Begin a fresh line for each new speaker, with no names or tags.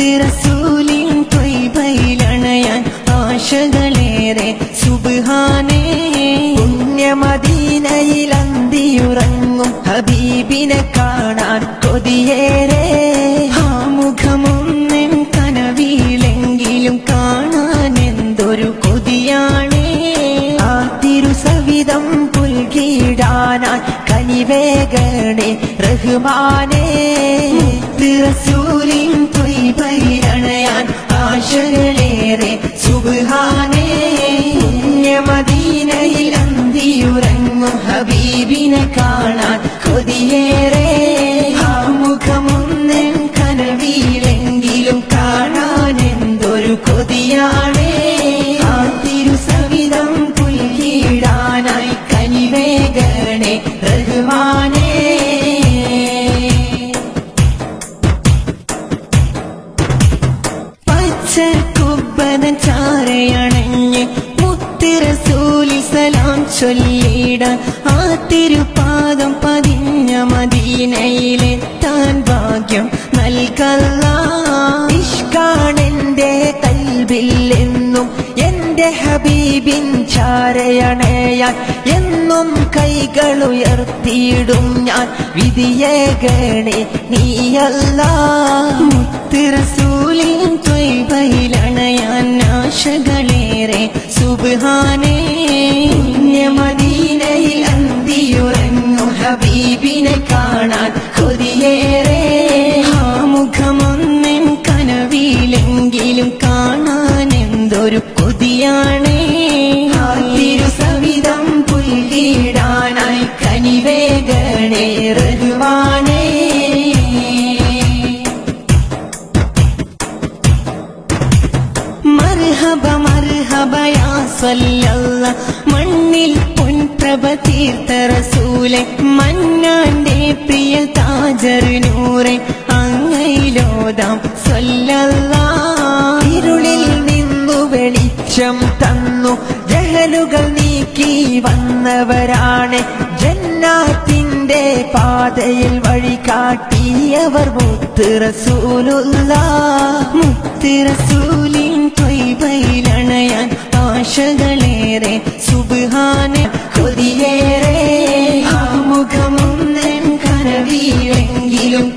റസൂലിൻ ത്വയ്ബയിലണയാൻ ആശകളേറെ സുബ്ഹാനേ. പുണ്യമദീനയിൽ അന്തിയുറങ്ങും ഹബീബിനെ കാണാൻ കൊതിയേറെ. ആ മുഖമൊന്നും കനവിലെങ്കിലും കാണാൻ എന്തൊരു കൊതിയാണേ. ആ തിരുസവിധം പുൽകിടാനായി കനിവേഗണേ റഹ്മാനേ. റസൂലിൻ ത്വയ്ബയിലണയാൻ ആശകളേറെ സുബ്ഹാനേ. പുണ്യമദീനയിൽ അന്തിയുറങ്ങും ഹബീബിനെ കാണാൻ കൊതിയേറെ. ആ മുഖമൊന്നും കനവിലെങ്കിലും കാണാൻ എന്തൊരു കൊതിയാണേ. ആ തിരുസവിധം പുൽകിടാനായി കനിവേഗണേ റഹ്മാനേ. പച്ചക്കുബ്ബതൻ ചാരയണഞ്ഞ് മുത്ത് റസൂലിൽ സലാം ചൊല്ലിടാൻ ആ തിരുപാദം പതിഞ്ഞ മദീനയിലെത്താൻ ഭാഗ്യം നൽകല്ലാ. ഇഷ്കാണെന്റെ കൽബിൽ എന്നും എന്റെ ഹബീബിൻ ചാരയണയാൻ എന്നും കൈകൾ ഉയർത്തിയിടും ഞാൻ. വിധിയേകണേ നീയല്ലാ. മുത്ത് റസൂലിൻ ത്വയ്ബയിലണയാൻ ആശകളേറെ സുബ്ഹാനേ. പുണ്യമദീനയിൽ അന്തിയുറങ്ങും ഹബീബിനെ കാണാൻ കൊതിയേറെ. ആ മുഖമൊന്നും കനവിലെങ്കിലും കാണാൻ എന്തൊരു കൊതിയാണേ. ആ തിരുസവിധം പുൽകിടാനായി കനിവേഗണേ റഹ്മാനേ. മർഹബ മർഹബ യാ സ്വല്ലല്ലാഹ്. മണ്ണിൽ പൊൻപ്രഭ തീർത്ത റസൂലെ, മന്നാന്റെ പ്രിയ താജർ നൂറെ, അങ്ങയിലോതാം സ്വല്ലല്ലാഹ്. ഇരുളിൽ നിന്നു വെളിച്ചം തന്നു ജഹലുകൾ നീക്കി വന്നവരാണ്. ജന്നാത്തിന്റെ പാതയിൽ വഴി കാട്ടിയവർ മുത്ത് റസൂലുള്ളാഹ്. മുത്ത് റസൂലിൻ ത്വയ്ബയിലണയാൻ ആശകളേറെ സുബ്ഹാനേ. കൊതിയേറെ. ആ മുഖമൊന്നും കനവിലെങ്കിലും